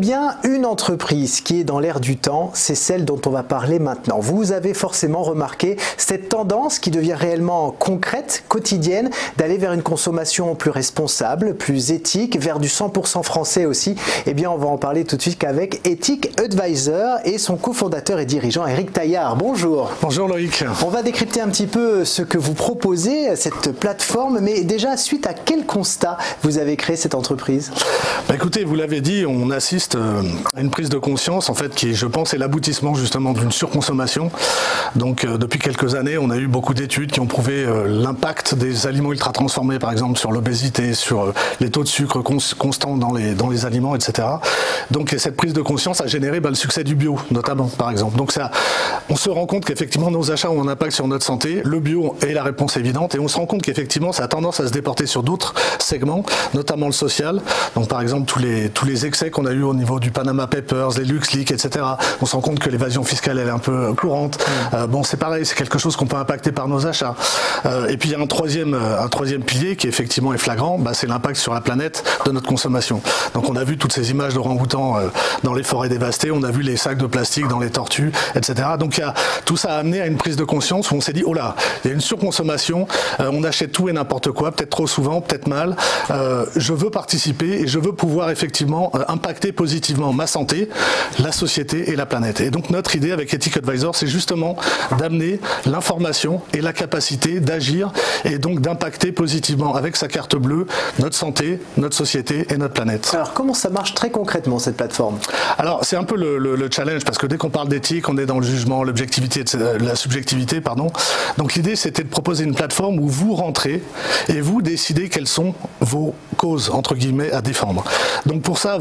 bien, une entreprise qui est dans l'air du temps, c'est celle dont on va parler maintenant. Vous avez forcément remarqué cette tendance qui devient réellement concrète, quotidienne, d'aller vers une consommation plus responsable, plus éthique, vers du 100% français aussi. Eh bien, on va en parler tout de suite avec Ethic Advisor et son cofondateur et dirigeant Eric Taillard. Bonjour. Bonjour Loïc. On va décrypter un petit peu ce que vous proposez, cette plateforme, mais déjà, suite à quel constat vous avez créé cette entreprise? Écoutez, vous l'avez dit, on assiste à une prise de conscience en fait qui, je pense, est l'aboutissement justement d'une surconsommation. Donc depuis quelques années, on a eu beaucoup d'études qui ont prouvé l'impact des aliments ultra transformés, par exemple sur l'obésité, sur les taux de sucre constants dans les aliments, etc. Donc cette prise de conscience a généré le succès du bio, notamment, par exemple. Donc ça, on se rend compte qu'effectivement nos achats ont un impact sur notre santé. Le bio est la réponse évidente, et on se rend compte qu'effectivement ça a tendance à se déporter sur d'autres segments, notamment le social. Donc par exemple tous les excès qu'on a eu au niveau du Panama Papers, les LuxLeaks, etc. On se rend compte que l'évasion fiscale elle est un peu courante. Bon, c'est pareil, c'est quelque chose qu'on peut impacter par nos achats. Et puis il y a un troisième pilier qui effectivement est flagrant, c'est l'impact sur la planète de notre consommation. Donc on a vu toutes ces images d'orang-outans dans les forêts dévastées, on a vu les sacs de plastique dans les tortues, etc. Donc tout ça a amené à une prise de conscience où on s'est dit, oh là, il y a une surconsommation, on achète tout et n'importe quoi, peut-être trop souvent, peut-être mal. Je veux participer et je veux pouvoir effectivement impacter positivement ma santé, la société et la planète. Et donc notre idée avec Ethic Advisor, c'est justement d'amener l'information et la capacité d'agir et donc d'impacter positivement avec sa carte bleue notre santé, notre société et notre planète. Alors comment ça marche très concrètement cette plateforme? Alors c'est un peu le challenge, parce que dès qu'on parle d'éthique, on est dans le jugement, l'objectivité, la subjectivité, pardon. Donc l'idée c'était de proposer une plateforme où vous rentrez et vous décidez quelles sont vos causes entre guillemets à défendre. Donc pour ça,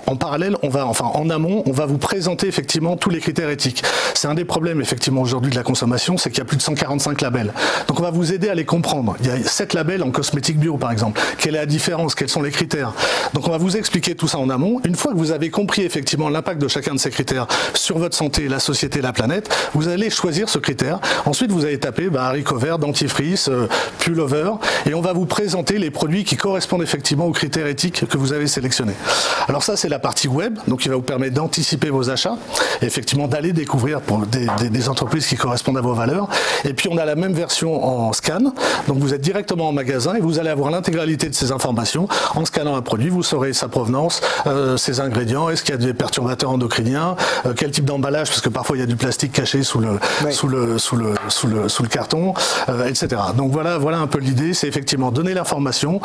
en parallèle, en amont, on va vous présenter effectivement tous les critères éthiques. C'est un des problèmes effectivement aujourd'hui de la consommation, c'est qu'il y a plus de 145 labels. Donc on va vous aider à les comprendre. Il y a 7 labels en cosmétique bio par exemple. Quelle est la différence? Quels sont les critères? Donc on va vous expliquer tout ça en amont. Une fois que vous avez compris effectivement l'impact de chacun de ces critères sur votre santé, la société, la planète, vous allez choisir ce critère. Ensuite vous allez taper haricots verts, dentifrice, pullover, et on va vous présenter les produits qui correspondent effectivement aux critères éthiques que vous avez sélectionnés. Alors ça c'est la partie web, donc il va vous permettre d'anticiper vos achats, et effectivement d'aller découvrir pour des entreprises qui correspondent à vos valeurs. Et puis on a la même version en scan, donc vous êtes directement en magasin et vous allez avoir l'intégralité de ces informations. En scannant un produit, vous saurez sa provenance, ses ingrédients, est-ce qu'il y a des perturbateurs endocriniens, quel type d'emballage, parce que parfois il y a du plastique caché sous le carton, etc. Donc voilà un peu l'idée, c'est effectivement donner l'information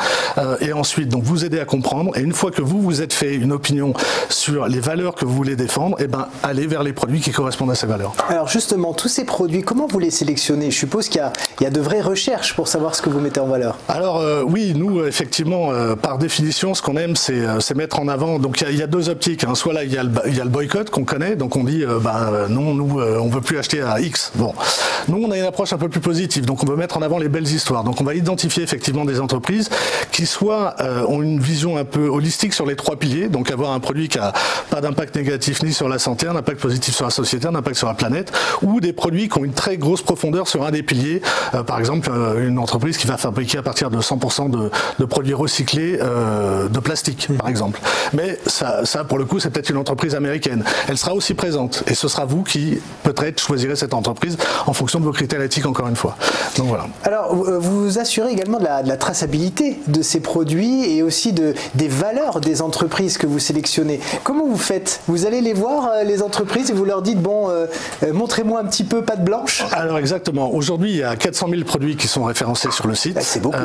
et ensuite donc vous aider à comprendre. Et une fois que vous êtes fait une opinion sur les valeurs que vous voulez défendre, allez vers les produits qui correspondent à ces valeurs. Alors justement, tous ces produits, comment vous les sélectionnez? Je suppose qu'il y a de vraies recherches pour savoir ce que vous mettez en valeur. Alors oui, nous effectivement, par définition, ce qu'on aime, c'est mettre en avant. Donc il y a deux optiques. Soit là, il y a le boycott qu'on connaît, donc on dit non, nous on veut plus acheter à X. Bon, nous on a une approche un peu plus positive, donc on veut mettre en avant les belles histoires. Donc on va identifier effectivement des entreprises qui soit ont une vision un peu holistique sur les 3 piliers, donc avoir un produit qui a pas d'impact négatif ni sur la santé, un impact positif sur la société, un impact sur la planète, ou des produits qui ont une très grosse profondeur sur un des piliers, par exemple une entreprise qui va fabriquer à partir de 100% de produits recyclés de plastique, par exemple. Mais ça pour le coup, c'est peut-être une entreprise américaine. Elle sera aussi présente, et ce sera vous qui peut-être choisirez cette entreprise en fonction de vos critères éthiques, encore une fois. Donc voilà. Alors vous assurez également de la traçabilité de ces produits et aussi des valeurs des entreprises que vous sélectionnez. Comment vous faites? Vous allez les voir, les entreprises, et vous leur dites, bon, montrez-moi un petit peu patte blanche? Alors exactement. Aujourd'hui, il y a 400 000 produits qui sont référencés sur le site. C'est beaucoup.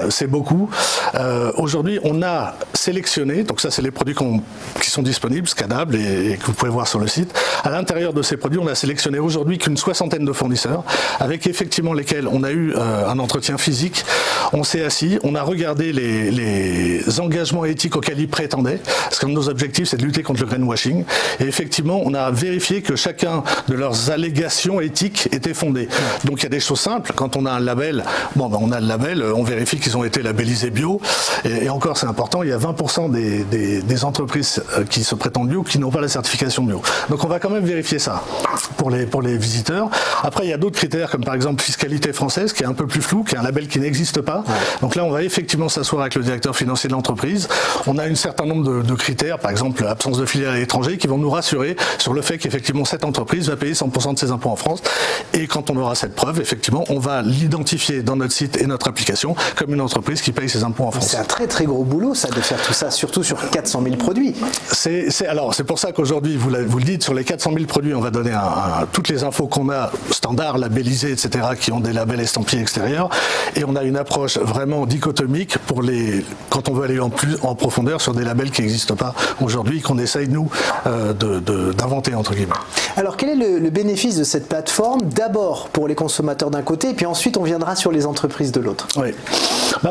C'est beaucoup. Aujourd'hui, on a sélectionné, donc ça c'est les produits qui sont disponibles, scannables et que vous pouvez voir sur le site. À l'intérieur de ces produits, on a sélectionné aujourd'hui qu'une 60aine de fournisseurs, avec effectivement lesquels on a eu un entretien physique. On s'est assis, on a regardé les engagements éthiques auxquels ils prétendaient, parce qu'un de nos objectifs c'est de lutter contre le greenwashing, et effectivement on a vérifié que chacun de leurs allégations éthiques était fondé. Donc il y a des choses simples, quand on a un label, on a le label, on vérifie qu'ils ont été labellisés bio, et encore c'est important, il y a 20% des entreprises qui se prétendent bio qui n'ont pas la certification bio. Donc on va quand même vérifier ça pour les visiteurs. Après il y a d'autres critères comme par exemple fiscalité française qui est un peu plus flou, qui est un label qui n'existe pas, là. Ouais. Donc là, on va effectivement s'asseoir avec le directeur financier de l'entreprise. On a un certain nombre de critères, par exemple l'absence de filiale à l'étranger, qui vont nous rassurer sur le fait qu'effectivement cette entreprise va payer 100% de ses impôts en France. Et quand on aura cette preuve, effectivement, on va l'identifier dans notre site et notre application comme une entreprise qui paye ses impôts en France. C'est un très très gros boulot ça, de faire tout ça, surtout sur 400 000 produits. Alors c'est pour ça qu'aujourd'hui, vous le dites, sur les 400 000 produits, on va donner toutes les infos qu'on a, standards, labellisés, etc., qui ont des labels estampillés extérieurs. Et on a une approche vraiment dichotomique quand on veut aller en profondeur sur des labels qui n'existent pas aujourd'hui, qu'on essaye, nous, d'inventer, entre guillemets. Alors, quel est le bénéfice de cette plateforme, d'abord pour les consommateurs d'un côté, et puis ensuite on viendra sur les entreprises de l'autre? Oui.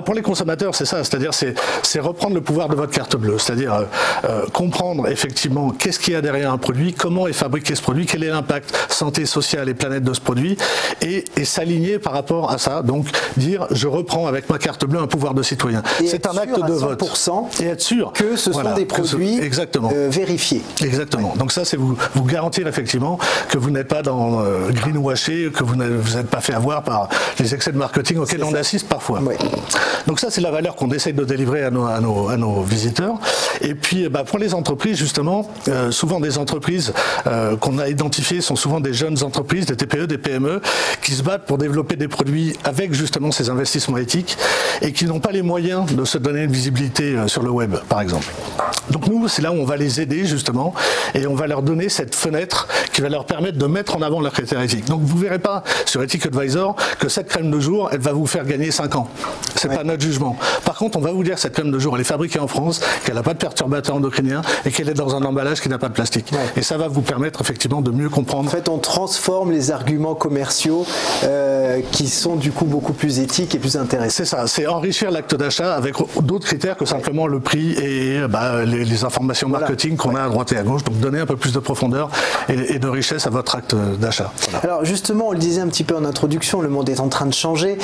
Pour les consommateurs, c'est ça, c'est-à-dire c'est reprendre le pouvoir de votre carte bleue, c'est-à-dire comprendre effectivement qu'est-ce qu'il y a derrière un produit, comment est fabriqué ce produit, quel est l'impact santé, sociale et planète de ce produit, et s'aligner par rapport à ça. Donc dire, je reprends avec ma carte bleue un pouvoir de citoyen. C'est un acte de vote. Et être sûr que ce sont des produits vérifiés. Exactement. Donc ça, c'est vous garantir effectivement que vous n'êtes pas dans greenwashing, que vous n'êtes pas fait avoir par les excès de marketing auxquels on assiste parfois. Oui. Donc ça, c'est la valeur qu'on essaye de délivrer à nos visiteurs. Et puis, pour les entreprises, justement, souvent des entreprises qu'on a identifiées sont souvent des jeunes entreprises, des TPE, des PME, qui se battent pour développer des produits avec justement ces investissements éthiques et qui n'ont pas les moyens de se donner une visibilité sur le web, par exemple. Donc nous, c'est là où on va les aider justement et on va leur donner cette fenêtre qui va leur permettre de mettre en avant leurs critères éthiques. Donc vous ne verrez pas sur Ethic Advisor que cette crème de jour, elle va vous faire gagner 5 ans. C'est pas notre jugement. Par contre, on va vous dire cette crème de jour, elle est fabriquée en France, qu'elle n'a pas de perturbateurs endocriniens et qu'elle est dans un emballage qui n'a pas de plastique. Ouais. Et ça va vous permettre effectivement de mieux comprendre. En fait, on transforme les arguments commerciaux qui sont du coup beaucoup plus éthiques et plus intéressants. C'est ça, c'est enrichir l'acte d'achat avec d'autres critères que simplement le prix et les informations marketing qu'on a à droite et à gauche. Donc donner un peu plus de profondeur et de richesse à votre acte d'achat. Voilà. Alors justement, on le disait un petit peu en introduction, le monde est en train de changer.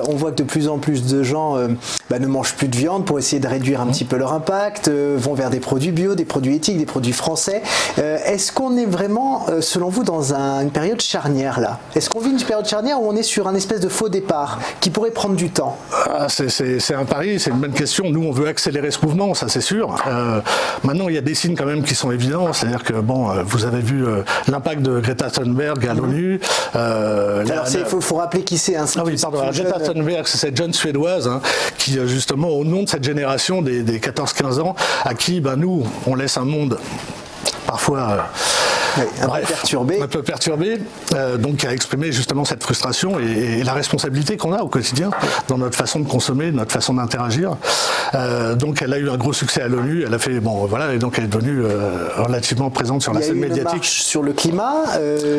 On voit que de plus en plus de gens ne mangent plus de viande pour essayer de réduire un petit peu leur impact, vont vers des produits bio, des produits éthiques, des produits français. Est-ce qu'on est vraiment, selon vous, dans une période charnière là? Est-ce qu'on vit une période charnière où on est sur un espèce de faux départ qui pourrait prendre du temps? C'est un pari, c'est une bonne question. Nous, on veut accélérer ce mouvement, ça c'est sûr. Maintenant, il y a des signes quand même qui sont évidents. C'est-à-dire que, vous avez vu l'impact de Greta Thunberg à l'ONU. Alors, il faut rappeler qui c'est. Greta Thunberg, c'est cette jeune Suédoise qui, justement, au nom de cette génération des 14-15 ans, à qui, nous, on laisse un monde parfois... un peu perturbé, donc a exprimé justement cette frustration et la responsabilité qu'on a au quotidien dans notre façon de consommer, notre façon d'interagir. Donc elle a eu un gros succès à l'ONU, elle a fait et donc elle est devenue relativement présente sur la scène médiatique. Il y a eu une marche sur le climat,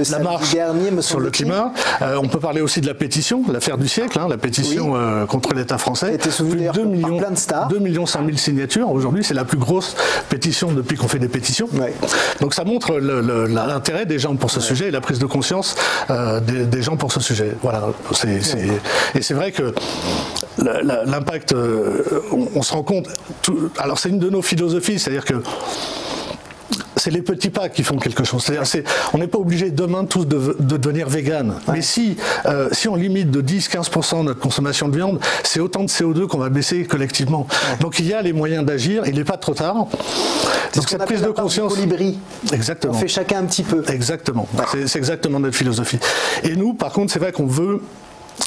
la marche sur le climat. On peut parler aussi de la pétition, l'affaire du siècle, la pétition contre l'État français. Plus de 2 millions 100 000 signatures. Aujourd'hui, c'est la plus grosse pétition depuis qu'on fait des pétitions. Ouais. Donc ça montre l'intérêt des gens pour ce sujet et la prise de conscience des gens pour ce sujet. Voilà. Et c'est vrai que l'impact, on se rend compte. Alors c'est une de nos philosophies, c'est-à-dire que c'est les petits pas qui font quelque chose. C'est-à-dire, on n'est pas obligé demain tous de devenir vegan. Ouais. Mais si on limite de 10-15% notre consommation de viande, c'est autant de CO2 qu'on va baisser collectivement. Ouais. Donc il y a les moyens d'agir, il n'est pas trop tard. Donc cette prise de conscience. Exactement. On fait chacun un petit peu. Exactement. Ouais. C'est exactement notre philosophie. Et nous, par contre, c'est vrai qu'on veut.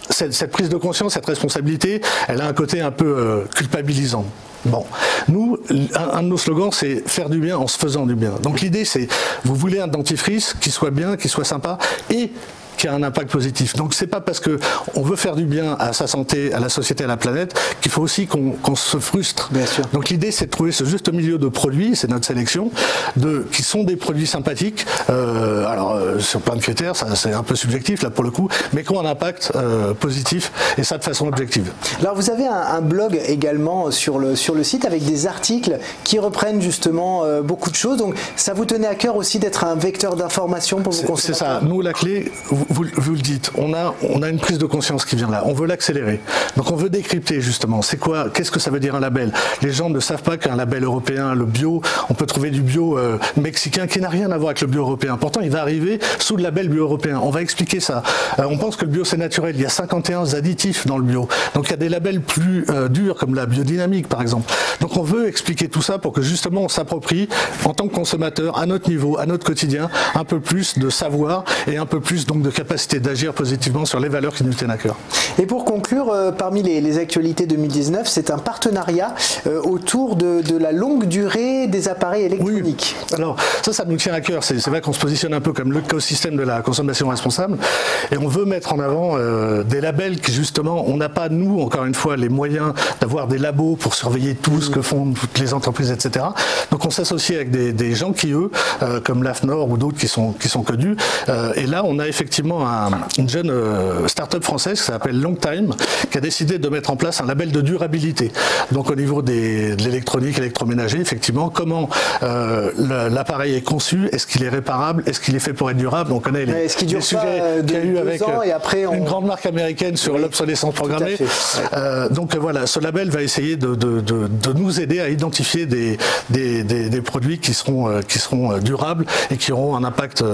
Cette prise de conscience, cette responsabilité, elle a un côté un peu culpabilisant. Bon, nous, un de nos slogans, c'est faire du bien en se faisant du bien. Donc l'idée, c'est, vous voulez un dentifrice qui soit bien, qui soit sympa et qui a un impact positif. Donc c'est pas parce que on veut faire du bien à sa santé, à la société, à la planète, qu'il faut aussi qu'on se frustre. Bien sûr. Donc l'idée, c'est de trouver ce juste milieu de produits, c'est notre sélection, qui sont des produits sympathiques. Sur plein de critères, ça c'est un peu subjectif là pour le coup, mais qui ont un impact positif et ça de façon objective. Alors vous avez un blog également sur le site avec des articles qui reprennent justement beaucoup de choses. Donc ça vous tenait à cœur aussi d'être un vecteur d'information pour vos consommateurs. C'est ça. Nous, la clé, vous le dites, on a une prise de conscience qui vient là. On veut l'accélérer. Donc on veut décrypter justement. Qu'est-ce que ça veut dire un label? Les gens ne savent pas qu'un label européen, le bio, on peut trouver du bio mexicain qui n'a rien à voir avec le bio européen. Pourtant, il va arriver sous le label bio européen. On va expliquer ça. On pense que le bio c'est naturel. Il y a 51 additifs dans le bio. Donc il y a des labels plus durs comme la biodynamique par exemple. Donc on veut expliquer tout ça pour que justement on s'approprie en tant que consommateur à notre niveau, à notre quotidien, un peu plus de savoir et un peu plus donc de capacité d'agir positivement sur les valeurs qui nous tiennent à cœur. Et pour conclure, parmi les actualités 2019, c'est un partenariat autour de la longue durée des appareils électroniques. Oui. Alors ça nous tient à cœur. C'est vrai qu'on se positionne un peu comme l'écosystème de la consommation responsable et on veut mettre en avant des labels qui justement, on n'a pas nous encore une fois les moyens d'avoir des labos pour surveiller tout ce que font toutes les entreprises, etc. Donc on s'associe avec des gens qui eux, comme l'AFNOR ou d'autres qui sont connus. Et là on a effectivement une jeune start-up française qui s'appelle Longtime qui a décidé de mettre en place un label de durabilité. Donc au niveau de l'électronique, électroménager, effectivement, comment l'appareil est conçu, est-ce qu'il est réparable, est-ce qu'il est fait pour être durable. On connaît les sujets qu'il y a eu avec une grande marque américaine sur l'obsolescence programmée. Donc voilà, ce label va essayer de nous aider à identifier des produits qui seront durables et qui auront un impact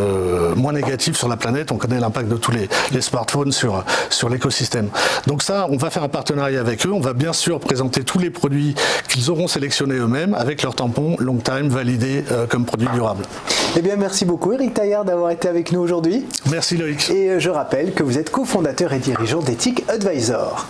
moins négatif sur la planète. On connaît l'impact de tous les smartphones sur l'écosystème. Donc ça, on va faire un partenariat avec eux. On va bien sûr présenter tous les produits qu'ils auront sélectionnés eux-mêmes avec leur tampon Longtime validé comme produit durable. Eh bien, merci beaucoup Eric Taillard d'avoir été avec nous aujourd'hui. Merci Loïc. Et je rappelle que vous êtes cofondateur et dirigeant d'Ethic Advisor.